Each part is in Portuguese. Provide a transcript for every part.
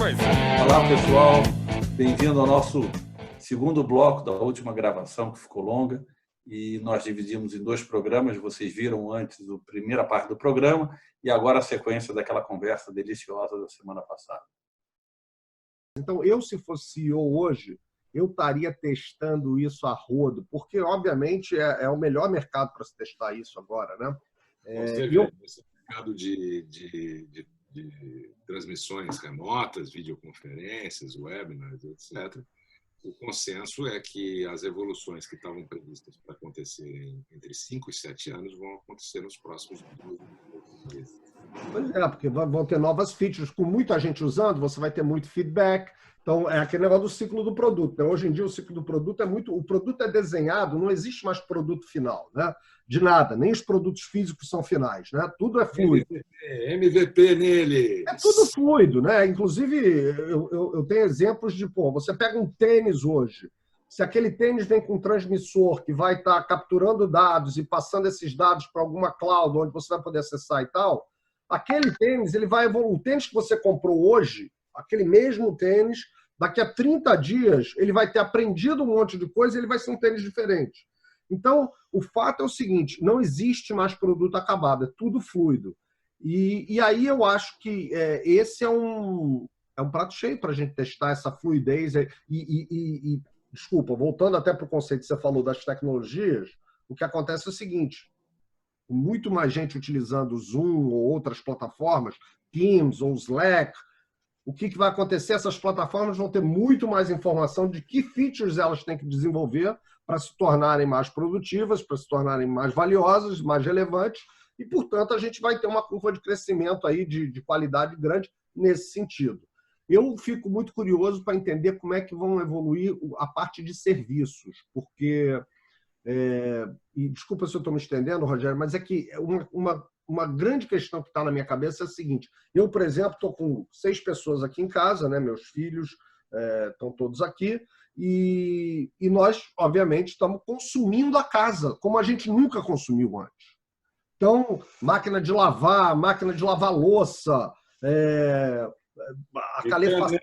coisa. Olá, pessoal. Bem-vindo ao nosso segundo bloco da última gravação, que ficou longa. E nós dividimos em dois programas. Vocês viram antes a primeira parte do programa e agora a sequência daquela conversa deliciosa da semana passada. Então, eu, se fosse CEO hoje, eu estaria testando isso a rodo, porque, obviamente, é o melhor mercado para se testar isso agora, né? Esse mercado de transmissões remotas, videoconferências, webinars, etc., o consenso é que as evoluções que estavam previstas para acontecerem entre 5 e 7 anos vão acontecer nos próximos 12 meses. Pois é, porque vão ter novas features, com muita gente usando, você vai ter muito feedback. Então, é aquele negócio do ciclo do produto, né? Hoje em dia, o ciclo do produto é muito... O produto é desenhado, não existe mais produto final, né? De nada, nem os produtos físicos são finais, né? Tudo é fluido. MVP nele! É tudo fluido, né? Inclusive, eu tenho exemplos de, você pega um tênis hoje, se aquele tênis vem com um transmissor que vai estar capturando dados e passando esses dados para alguma cloud, onde você vai poder acessar e tal, aquele tênis, ele vai evoluir. O tênis que você comprou hoje, aquele mesmo tênis, daqui a 30 dias, ele vai ter aprendido um monte de coisa e ele vai ser um tênis diferente. Então, o fato é o seguinte, não existe mais produto acabado, é tudo fluido. E aí eu acho que esse é um prato cheio para a gente testar essa fluidez. Desculpa, voltando até para o conceito que você falou das tecnologias, o que acontece é o seguinte, muito mais gente utilizando o Zoom ou outras plataformas, Teams ou Slack, o que vai acontecer? Essas plataformas vão ter muito mais informação de que features elas têm que desenvolver para se tornarem mais produtivas, para se tornarem mais valiosas, mais relevantes, e, portanto, a gente vai ter uma curva de crescimento aí de qualidade grande nesse sentido. Eu fico muito curioso para entender como é que vão evoluir a parte de serviços, porque, e desculpa se eu estou me estendendo, Rogério, mas é que uma grande questão que está na minha cabeça é a seguinte, eu, por exemplo, estou com 6 pessoas aqui em casa, né? Meus filhos estão todos aqui, e nós, obviamente, estamos consumindo a casa, como a gente nunca consumiu antes. Então, máquina de lavar louça, a calefação,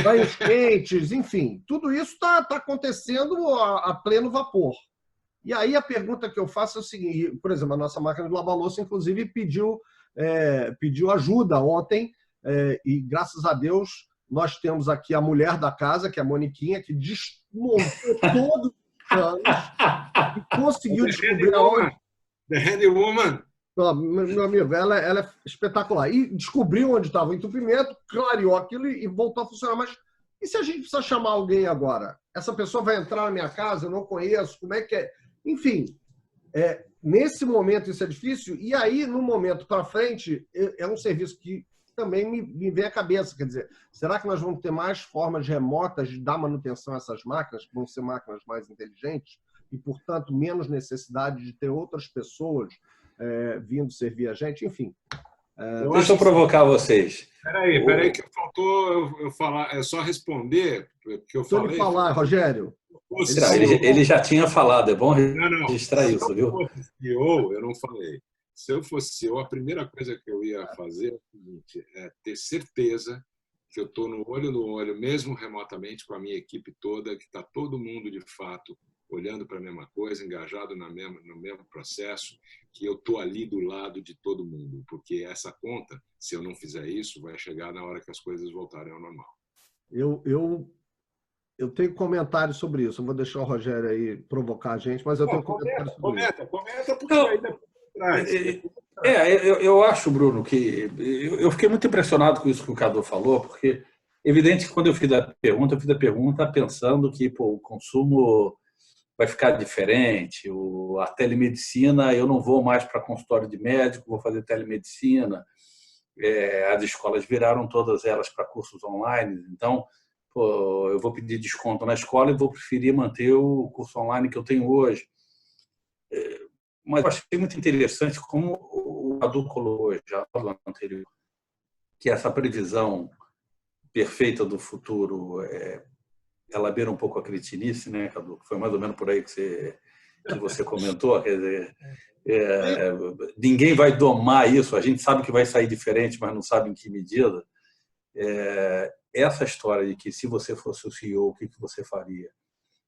banhos quentes, enfim, tudo isso está acontecendo a pleno vapor. E aí a pergunta que eu faço é o seguinte, por exemplo, a nossa máquina de lavar louça, inclusive, pediu ajuda ontem, e graças a Deus nós temos aqui a mulher da casa, que é a Moniquinha, que desmontou todos os canos e conseguiu descobrir aonde... The Handywoman. Meu amigo, ela é espetacular. E descobriu onde estava o entupimento, clareou aquilo e voltou a funcionar. Mas e se a gente precisa chamar alguém agora? Essa pessoa vai entrar na minha casa, eu não conheço, como é que é? Enfim, nesse momento isso é difícil. E aí, no momento para frente, é um serviço que também me vem à cabeça. Quer dizer, será que nós vamos ter mais formas remotas de dar manutenção a essas máquinas, que vão ser máquinas mais inteligentes? E, portanto, menos necessidade de ter outras pessoas vindo servir a gente, enfim. Deixa eu provocar vocês. Peraí, que faltou eu falar, é só responder que eu falei. Deixa eu falar, Rogério. Ele já tinha falado, é bom registrar isso, viu? Eu não falei. Se eu fosse CEO, a primeira coisa que eu ia fazer é o seguinte, ter certeza que eu estou no olho, mesmo remotamente, com a minha equipe toda, que está todo mundo, de fato, olhando para a mesma coisa, engajado no mesmo processo, que eu estou ali do lado de todo mundo, porque essa conta, se eu não fizer isso, vai chegar na hora que as coisas voltarem ao normal. Eu tenho comentários sobre isso, eu vou deixar o Rogério aí provocar a gente, mas eu tenho comentários sobre isso. Comenta, porque ainda traz. Eu acho, Bruno, que eu fiquei muito impressionado com isso que o Cadu falou, porque, evidente que quando eu fiz a pergunta pensando que o consumo vai ficar diferente, a telemedicina, eu não vou mais para consultório de médico, vou fazer telemedicina, as escolas viraram todas elas para cursos online, então eu vou pedir desconto na escola e vou preferir manter o curso online que eu tenho hoje. Mas eu achei muito interessante como o Cadu colocou hoje, já no ano anterior, que essa previsão perfeita do futuro ela beira um pouco a cretinice, né, Cadu? Foi mais ou menos por aí que você comentou. Quer dizer, ninguém vai domar isso. A gente sabe que vai sair diferente, mas não sabe em que medida. essa história de que se você fosse o CEO, o que você faria?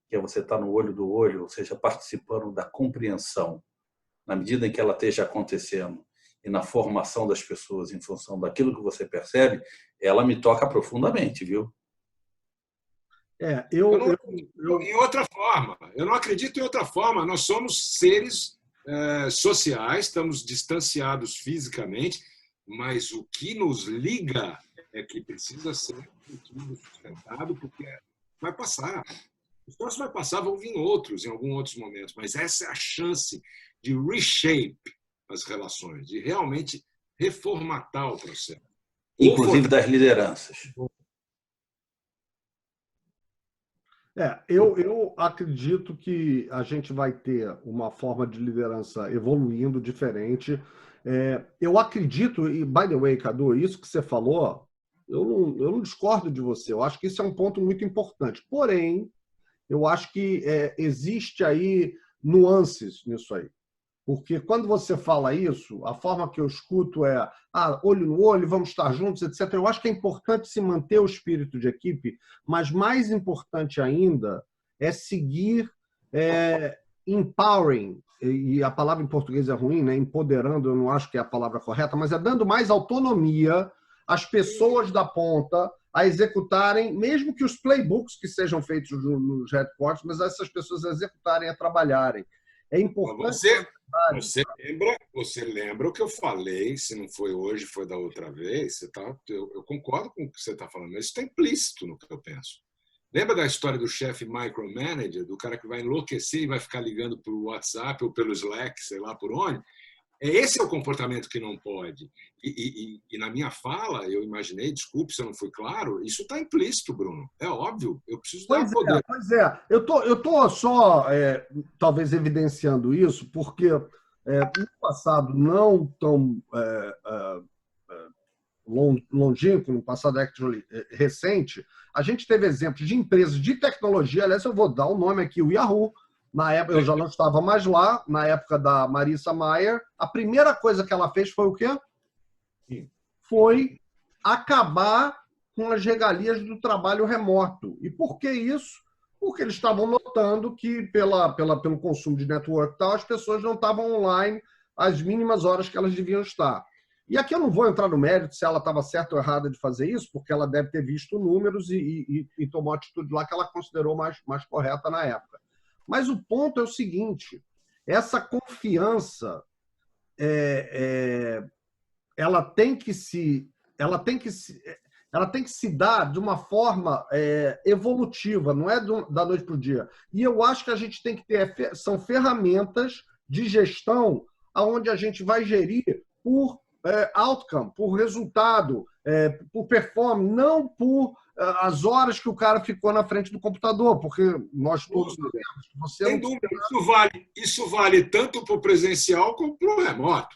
Que é você estar no olho do olho, ou seja, participando da compreensão, na medida em que ela esteja acontecendo, e na formação das pessoas em função daquilo que você percebe, ela me toca profundamente, viu? Eu não acredito em outra forma. Eu não acredito em outra forma. Nós somos seres sociais, estamos distanciados fisicamente, mas o que nos liga é que precisa ser sustentado, porque vai passar. Os próximos vai passar, vão vir outros em alguns outros momentos, mas essa é a chance de reshape as relações, de realmente reformatar o processo. Inclusive das lideranças. Eu acredito que a gente vai ter uma forma de liderança evoluindo diferente. Eu acredito, e by the way, Cadu, isso que você falou, eu não discordo de você. Eu acho que isso é um ponto muito importante. Porém, eu acho que existe aí nuances nisso aí. Porque quando você fala isso, a forma que eu escuto é olho no olho, vamos estar juntos, etc. Eu acho que é importante se manter o espírito de equipe, mas mais importante ainda é seguir empowering, e a palavra em português é ruim, né? Empoderando, eu não acho que é a palavra correta, mas é dando mais autonomia às pessoas da ponta a executarem, mesmo que os playbooks que sejam feitos nos headquarters, mas essas pessoas a executarem, a trabalharem. É importante. Você lembra o que eu falei, se não foi hoje, foi da outra vez, eu concordo com o que você está falando, mas isso está implícito no que eu penso. Lembra da história do chefe micromanager, do cara que vai enlouquecer e vai ficar ligando para o WhatsApp ou pelo Slack, sei lá por onde? Esse é o comportamento que não pode. E na minha fala, eu imaginei, desculpe se eu não fui claro, isso está implícito, Bruno. É óbvio, eu preciso dar poder. Pois é. Eu tô só, talvez, evidenciando isso, porque no passado não tão longínquo, no passado actually recente, a gente teve exemplos de empresas de tecnologia. Aliás, eu vou dar o nome aqui, o Yahoo. Na época, eu já não estava mais lá, na época da Marissa Mayer. A primeira coisa que ela fez foi o quê? Foi acabar com as regalias do trabalho remoto. E por que isso? Porque eles estavam notando que, pelo consumo de network tal, as pessoas não estavam online às mínimas horas que elas deviam estar. E aqui eu não vou entrar no mérito se ela estava certa ou errada de fazer isso, porque ela deve ter visto números e tomou a atitude lá que ela considerou mais correta na época. Mas o ponto é o seguinte, essa confiança ela tem que se dar de uma forma evolutiva, não é da noite para o dia. E eu acho que a gente tem que ter são ferramentas de gestão onde a gente vai gerir por outcome, por resultado, por performance, não por as horas que o cara ficou na frente do computador, porque nós todos sabemos. Sem dúvida, isso vale tanto para o presencial como para o remoto.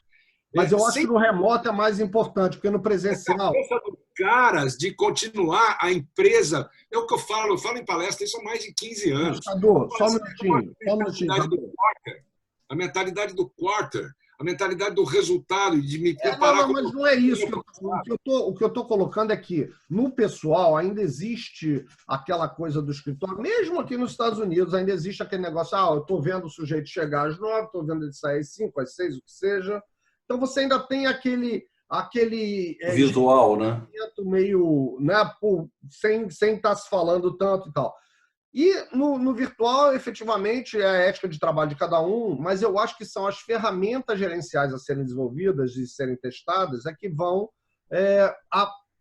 Mas eu acho que no remoto é mais importante, porque no presencial... caras de continuar a empresa. É o que eu falo em palestra, isso há mais de 15 anos. Só um minutinho. A mentalidade do quarter, a mentalidade do resultado, de me comparar mas não é isso. O que eu estou colocando é que no pessoal ainda existe aquela coisa do escritório, mesmo aqui nos Estados Unidos, ainda existe aquele negócio, eu estou vendo o sujeito chegar às 9, estou vendo ele sair às 5, às 6, o que seja. Então você ainda tem aquele visual, né? Meio, né, sem estar se falando tanto e tal. E no virtual, efetivamente, é a ética de trabalho de cada um, mas eu acho que são as ferramentas gerenciais a serem desenvolvidas e serem testadas que vão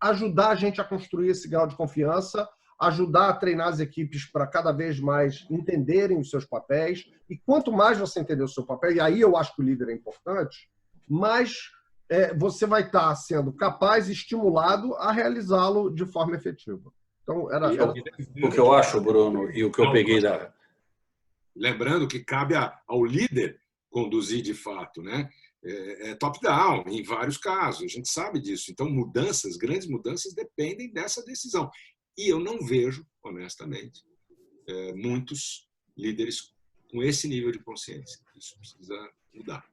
ajudar a gente a construir esse grau de confiança, ajudar a treinar as equipes para cada vez mais entenderem os seus papéis. E quanto mais você entender o seu papel, e aí eu acho que o líder é importante, mais você vai estar sendo capaz e estimulado a realizá-lo de forma efetiva. Então, o que eu acho, Bruno, e o que eu peguei da... Lembrando que cabe ao líder conduzir de fato, né? Top-down, em vários casos, a gente sabe disso. Então, grandes mudanças dependem dessa decisão. E eu não vejo, honestamente, muitos líderes com esse nível de consciência. Isso precisa mudar.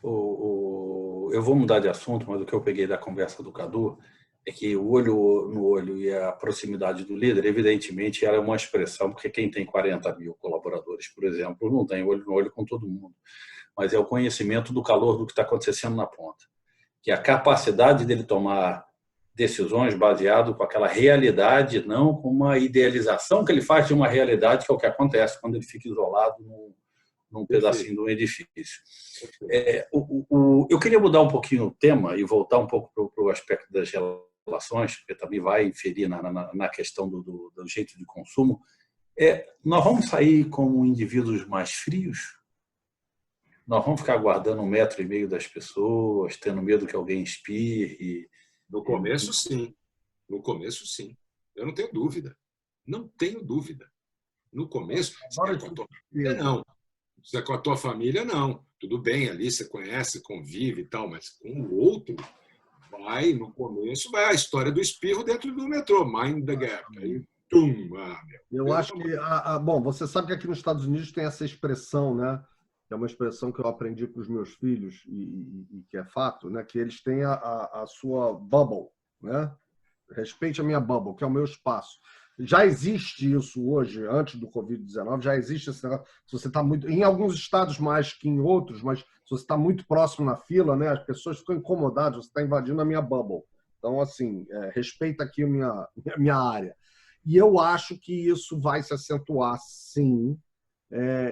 Eu vou mudar de assunto, mas o que eu peguei da conversa do Cadu é que o olho no olho e a proximidade do líder, evidentemente, ela é uma expressão, porque quem tem 40 mil colaboradores, por exemplo, não tem olho no olho com todo mundo, mas é o conhecimento do calor do que está acontecendo na ponta, que é a capacidade dele tomar decisões baseado com aquela realidade, não com uma idealização que ele faz de uma realidade, que é o que acontece quando ele fica isolado num pedacinho de um edifício. Eu queria mudar um pouquinho o tema e voltar um pouco para o aspecto das relações, porque também vai inferir na questão do jeito de consumo. Nós vamos sair como indivíduos mais frios? Nós vamos ficar guardando 1,5 metro das pessoas, tendo medo que alguém espirre? No começo, sim. No começo, sim. Eu não tenho dúvida. Não tenho dúvida. No começo, se é com a tua família, não. Se é com a tua família, não. Tudo bem, ali você conhece, convive e tal, mas com o outro, no começo, vai a história do espirro dentro do metrô. Mind the gap. Aí, tum! Eu acho que... bom, você sabe que aqui nos Estados Unidos tem essa expressão, né? É uma expressão que eu aprendi com os meus filhos e que é fato, né? Que eles têm a sua bubble, né? Respeite a minha bubble, que é o meu espaço. Já existe isso hoje, antes do Covid-19, já existe esse negócio. Se você está muito, em alguns estados mais que em outros, mas se você está muito próximo na fila, né? As pessoas ficam incomodadas, você está invadindo a minha bubble. Então, assim, respeita aqui a minha área. E eu acho que isso vai se acentuar, sim.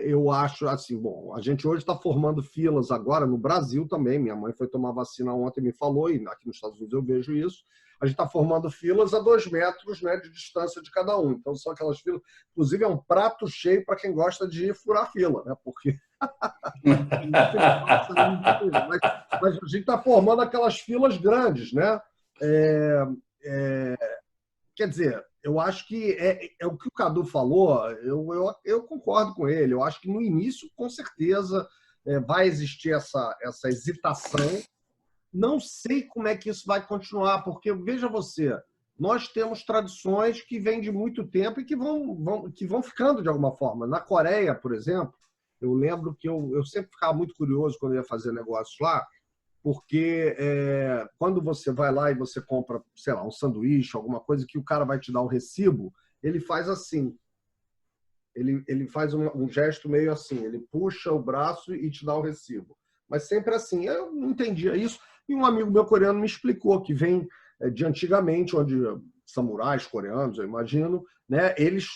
Eu acho assim, bom, a gente hoje está formando filas agora no Brasil também. Minha mãe foi tomar vacina ontem e me falou, e aqui nos Estados Unidos eu vejo isso. A gente está formando filas a 2 metros, né, de distância de cada um. Então são aquelas filas, inclusive é um prato cheio para quem gosta de furar fila, né? Porque mas a gente está formando aquelas filas grandes, né? Quer dizer, eu acho que é o que o Cadu falou, eu concordo com ele. Eu acho que no início, com certeza, vai existir essa hesitação. Não sei como é que isso vai continuar, porque, veja você, nós temos tradições que vêm de muito tempo e que vão ficando de alguma forma. Na Coreia, por exemplo, eu lembro que eu sempre ficava muito curioso quando eu ia fazer negócios lá, porque quando você vai lá e você compra, sei lá, um sanduíche, alguma coisa que o cara vai te dar um recibo, ele faz assim, ele faz um gesto meio assim, ele puxa o braço e te dá o recibo. Mas sempre assim, eu não entendia isso. E um amigo meu coreano me explicou que vem de antigamente, onde samurais coreanos, eu imagino, né, eles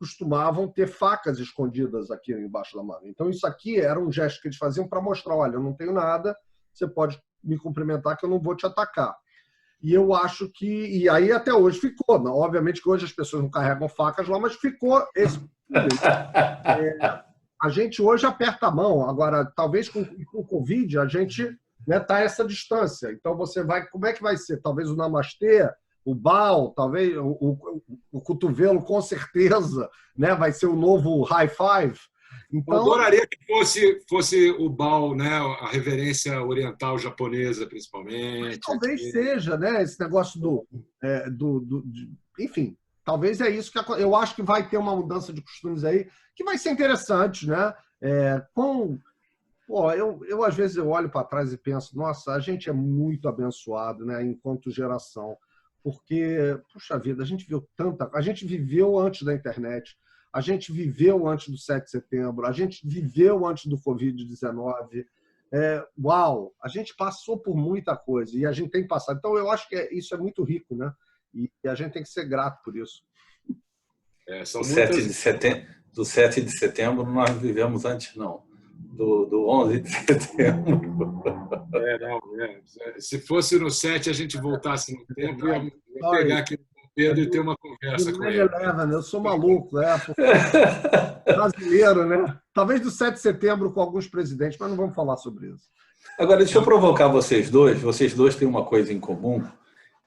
costumavam ter facas escondidas aqui embaixo da manga. Então isso aqui era um gesto que eles faziam para mostrar, olha, eu não tenho nada, você pode me cumprimentar que eu não vou te atacar. E eu acho que... E aí até hoje ficou. Obviamente que hoje as pessoas não carregam facas lá, mas ficou esse... A gente hoje aperta a mão. Agora, talvez com o Covid, a gente tá essa distância. Então, você vai... Como é que vai ser? Talvez o namastê, o bow, talvez o cotovelo, com certeza, né? Vai ser o novo high five. Então, eu adoraria que fosse o bow, né? A reverência oriental japonesa, principalmente. Talvez seja, né? Esse negócio enfim, talvez é isso que eu acho que vai ter uma mudança de costumes aí que vai ser interessante, né? Eu às vezes eu olho para trás e penso, nossa, a gente é muito abençoado, né? Enquanto geração, porque puxa vida, a gente viveu antes da internet. A gente viveu antes do 7 de setembro, a gente viveu antes do Covid-19. Uau! A gente passou por muita coisa e a gente tem passado. Então, eu acho que isso é muito rico, né? E a gente tem que ser grato por isso. Do 7 de setembro nós vivemos antes, não. Do 11 de setembro. Se fosse no 7, a gente voltasse no tempo, eu ia pegar aqui Pedro e ter uma conversa com ele. Eu sou maluco, brasileiro, né? Talvez do 7 de setembro com alguns presidentes, mas não vamos falar sobre isso. Agora, deixa eu provocar vocês dois. Vocês dois têm uma coisa em comum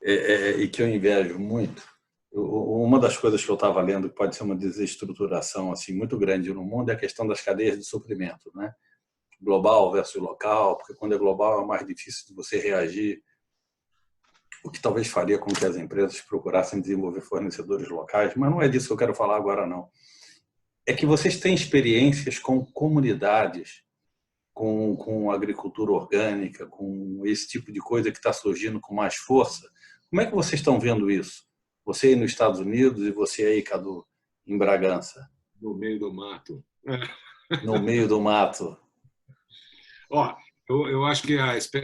e que eu invejo muito. Uma das coisas que eu estava lendo que pode ser uma desestruturação assim, muito grande no mundo é a questão das cadeias de suprimento, né? Global versus local, porque quando é global é mais difícil de você reagir, o que talvez faria com que as empresas procurassem desenvolver fornecedores locais, mas não é disso que eu quero falar agora, não. É que vocês têm experiências com comunidades, com agricultura orgânica, com esse tipo de coisa que está surgindo com mais força, Como é que vocês estão vendo isso? Você aí nos Estados Unidos e você aí, Cadu, em Bragança, No meio do mato. no meio do mato. Ó, eu acho que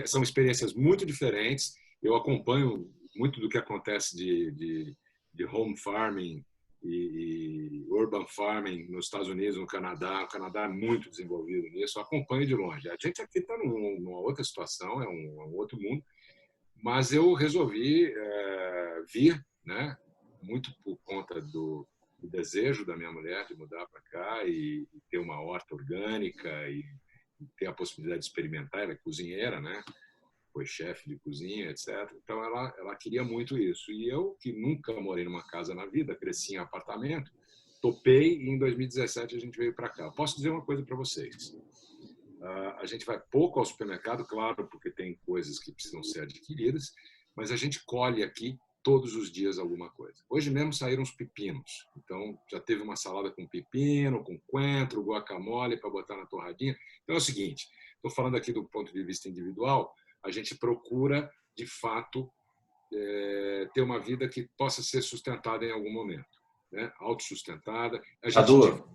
são experiências muito diferentes. Eu acompanho muito do que acontece de home farming e urban farming nos Estados Unidos, no Canadá. O Canadá é muito desenvolvido nisso. Eu acompanho de longe. A gente aqui está numa outra situação, é um outro mundo. Mas eu resolvi vir, né? Muito por conta do desejo da minha mulher de mudar para cá e ter uma horta orgânica e ter a possibilidade de experimentar. Ela é cozinheira, né? Foi chefe de cozinha, etc. Então ela queria muito isso. E eu, que nunca morei numa casa na vida, cresci em apartamento, topei e em 2017 a gente veio para cá. Posso dizer uma coisa para vocês. A gente vai pouco ao supermercado, claro, porque tem coisas que precisam ser adquiridas, mas a gente colhe aqui todos os dias alguma coisa. Hoje mesmo saíram os pepinos. Então, já teve uma salada com pepino, com coentro, guacamole para botar na torradinha. Então, é o seguinte, estou falando aqui do ponto de vista individual, a gente procura, de fato, ter uma vida que possa ser sustentada em algum momento, né? Autossustentada. Cadu,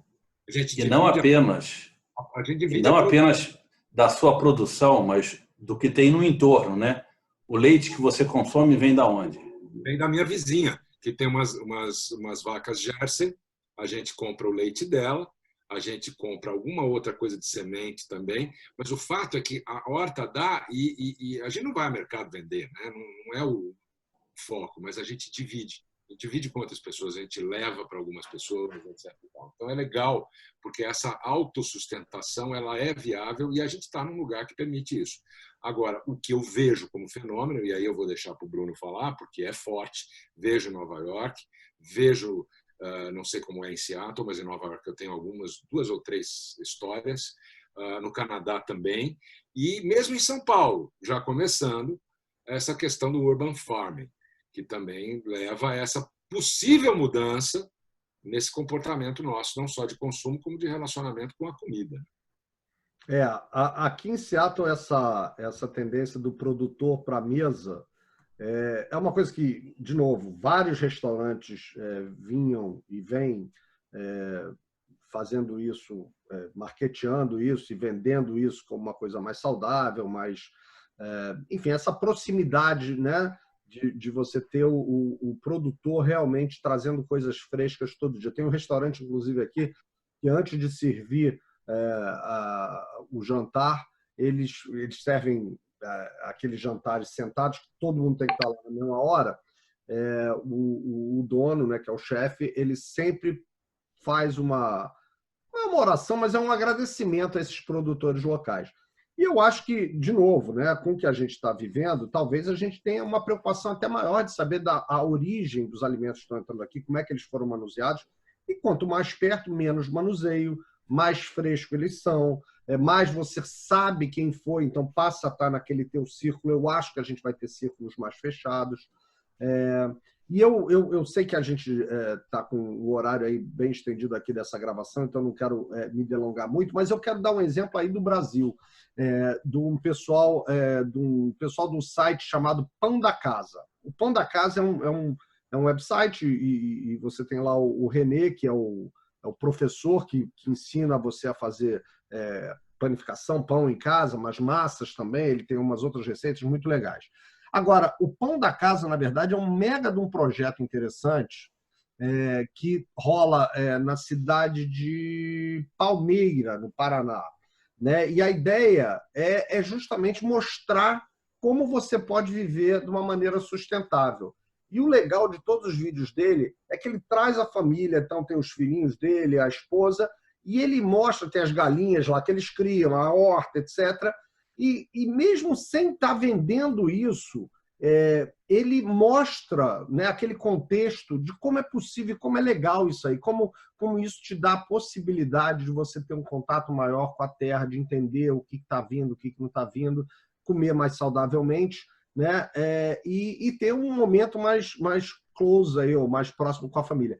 A gente e não divide apenas, a gente e divide não a produção. apenas da sua produção, mas do que tem no entorno, né? O leite que você consome vem da onde? Vem da minha vizinha, que tem umas vacas Jersey. A gente compra o leite dela, a gente compra alguma outra coisa de semente também, mas o fato é que a horta dá e a gente não vai ao mercado vender, né? Não é o foco, mas a gente divide. A gente divide com outras pessoas, a gente leva para algumas pessoas, etc. Então é legal, porque essa autossustentação ela é viável e a gente está num lugar que permite isso. Agora, o que eu vejo como fenômeno, e aí eu vou deixar para o Bruno falar, porque é forte, vejo em Nova York, vejo, não sei como é em Seattle, mas em Nova York eu tenho algumas, 2 ou 3 histórias, no Canadá também, e mesmo em São Paulo, já começando, essa questão do urban farming, que também leva a essa possível mudança nesse comportamento nosso, não só de consumo, como de relacionamento com a comida. Aqui em Seattle, essa tendência do produtor para a mesa é uma coisa que, de novo, vários restaurantes vinham e vêm fazendo isso, marketeando isso e vendendo isso como uma coisa mais saudável, enfim, essa proximidade, né, de você ter o produtor realmente trazendo coisas frescas todo dia. Tem um restaurante, inclusive, aqui, que antes de servir o jantar, eles servem aqueles jantares sentados, que todo mundo tem que estar lá na mesma hora. O dono, né, que é o chefe, ele sempre faz uma oração, mas é um agradecimento a esses produtores locais. E eu acho que, de novo, né, com o que a gente está vivendo, talvez a gente tenha uma preocupação até maior de saber a origem dos alimentos que estão entrando aqui, como é que eles foram manuseados. E quanto mais perto, menos manuseio, mais fresco eles são, mais você sabe quem foi, então passa a estar naquele teu círculo. Eu acho que a gente vai ter círculos mais fechados. E eu sei que a gente está com o horário aí bem estendido aqui dessa gravação, então não quero me delongar muito, mas eu quero dar um exemplo aí do Brasil, de um pessoal do site chamado Pão da Casa. O Pão da Casa é um website e você tem lá o René, que é o professor que ensina você a fazer panificação, pão em casa, mas massas também, ele tem umas outras receitas muito legais. Agora, o Pão da Casa, na verdade, é um mega de um projeto interessante que rola na cidade de Palmeira, no Paraná. Né? E a ideia é justamente mostrar como você pode viver de uma maneira sustentável. E o legal de todos os vídeos dele é que ele traz a família, então tem os filhinhos dele, a esposa, e ele mostra, tem as galinhas lá que eles criam, a horta, etc., e mesmo sem estar vendendo isso, ele mostra, né, aquele contexto de como é possível, como é legal isso aí, como isso te dá a possibilidade de você ter um contato maior com a terra, de entender o que está vindo, o que não está vindo, comer mais saudavelmente, né, e ter um momento mais close aí, ou mais próximo com a família.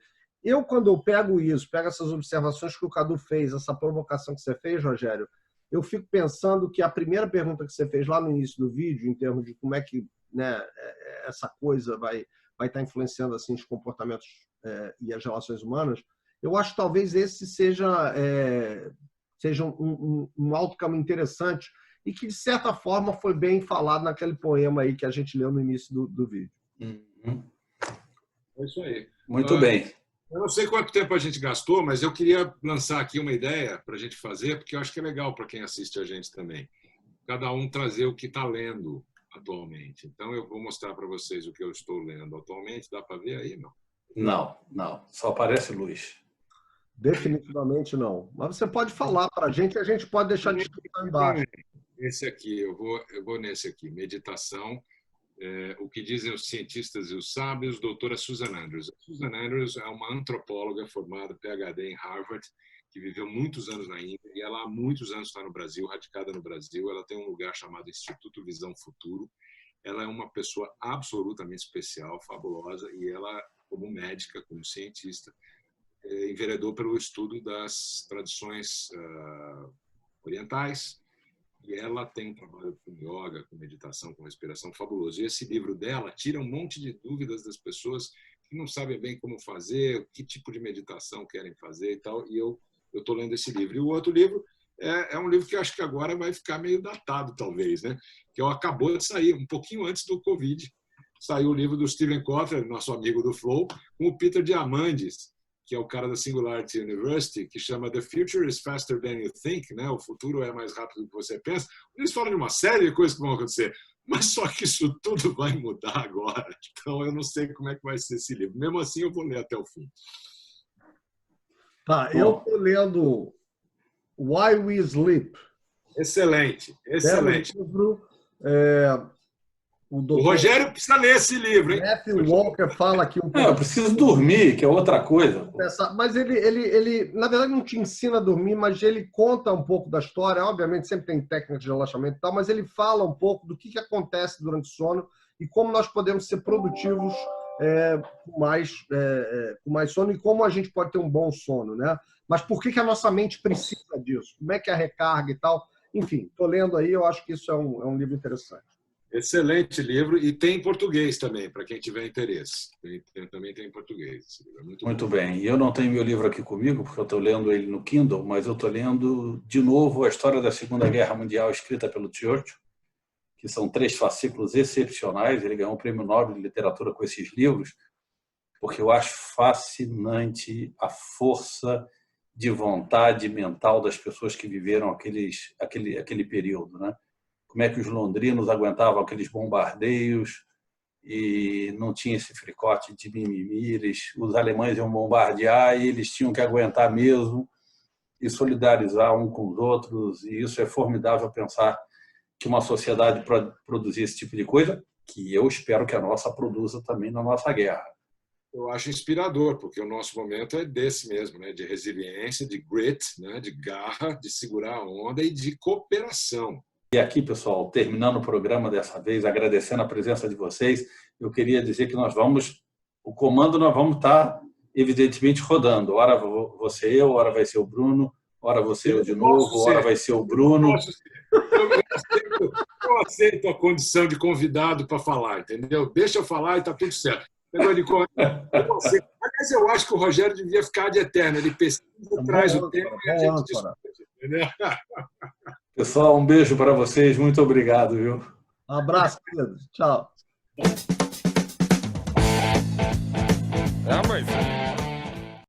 Quando eu pego essas observações que o Cadu fez, essa provocação que você fez, Rogério, eu fico pensando que a primeira pergunta que você fez lá no início do vídeo, em termos de como é que, né, essa coisa vai estar influenciando assim, os comportamentos e as relações humanas, eu acho que talvez esse seja um outcome interessante e que, de certa forma, foi bem falado naquele poema aí que a gente leu no início do vídeo. Uhum. É isso aí. Muito bem. Eu não sei quanto tempo a gente gastou, mas eu queria lançar aqui uma ideia para a gente fazer, porque eu acho que é legal para quem assiste a gente também. Cada um trazer o que está lendo atualmente. Então, eu vou mostrar para vocês o que eu estou lendo atualmente. Dá para ver aí? Não. Não. Só aparece luz. Definitivamente não. Mas você pode falar para a gente e a gente pode deixar a descrição embaixo. Esse aqui, eu vou nesse aqui. Meditação. O que dizem os cientistas e os sábios, doutora Susan Andrews. A Susan Andrews é uma antropóloga formada, PhD em Harvard, que viveu muitos anos na Índia e ela há muitos anos está no Brasil, radicada no Brasil. Ela tem um lugar chamado Instituto Visão Futuro. Ela é uma pessoa absolutamente especial, fabulosa, e ela, como médica, como cientista, enveredou pelo estudo das tradições orientais. E ela tem um trabalho com yoga, com meditação, com respiração fabuloso. E esse livro dela tira um monte de dúvidas das pessoas que não sabem bem como fazer, que tipo de meditação querem fazer e tal. E eu estou lendo esse livro. E o outro livro é um livro que eu acho que agora vai ficar meio datado, talvez, né? Que acabou de sair, um pouquinho antes do Covid. Saiu o livro do Steven Kotler, nosso amigo do Flow, com o Peter Diamandis, que é o cara da Singularity University, que chama The Future is Faster Than You Think, né? O futuro é mais rápido do que você pensa. Eles falam de uma série de coisas que vão acontecer, mas só que isso tudo vai mudar agora. Então, eu não sei como é que vai ser esse livro. Mesmo assim, eu vou ler até o fim. Tá, eu estou lendo Why We Sleep. Excelente. Livro, o Rogério precisa ler esse livro, hein? Matthew Walker fala aqui um pouco. Eu preciso dormir, que é outra coisa. Mas ele, na verdade, não te ensina a dormir, mas ele conta um pouco da história. Obviamente, sempre tem técnicas de relaxamento e tal, mas ele fala um pouco do que acontece durante o sono e como nós podemos ser produtivos com mais sono e como a gente pode ter um bom sono, né? Mas por que a nossa mente precisa disso? Como é que é a recarga e tal? Enfim, estou lendo aí, eu acho que isso é um livro interessante. Excelente livro e tem em português também, para quem tiver interesse. Também tem em português. Esse livro. Muito bem. E eu não tenho meu livro aqui comigo, porque eu estou lendo ele no Kindle, mas eu estou lendo de novo a história da Segunda Guerra Mundial, escrita pelo Churchill, que são 3 fascículos excepcionais. Ele ganhou o Prêmio Nobel de Literatura com esses livros, porque eu acho fascinante a força de vontade mental das pessoas que viveram aquele período, né? Como é que os londrinos aguentavam aqueles bombardeios e não tinha esse fricote de mimimi. Os alemães iam bombardear e eles tinham que aguentar mesmo e solidarizar um com os outros. E isso é formidável pensar que uma sociedade produzir esse tipo de coisa, que eu espero que a nossa produza também na nossa guerra. Eu acho inspirador, porque o nosso momento é desse mesmo, né? De resiliência, de grit, né? De garra, de segurar a onda e de cooperação. E aqui, pessoal, terminando o programa dessa vez, agradecendo a presença de vocês, eu queria dizer que nós vamos estar, evidentemente, rodando. Ora você eu, ora vai ser o Bruno, ora você eu de novo, ora vai ser o Bruno. Eu aceito a condição de convidado para falar, entendeu? Deixa eu falar e está tudo certo. Mas eu acho que o Rogério devia ficar de eterno. Ele pesquisa, traz o tema e a gente discute, entendeu? Pessoal, um beijo para vocês. Muito obrigado, viu? Um abraço, Pedro. Tchau.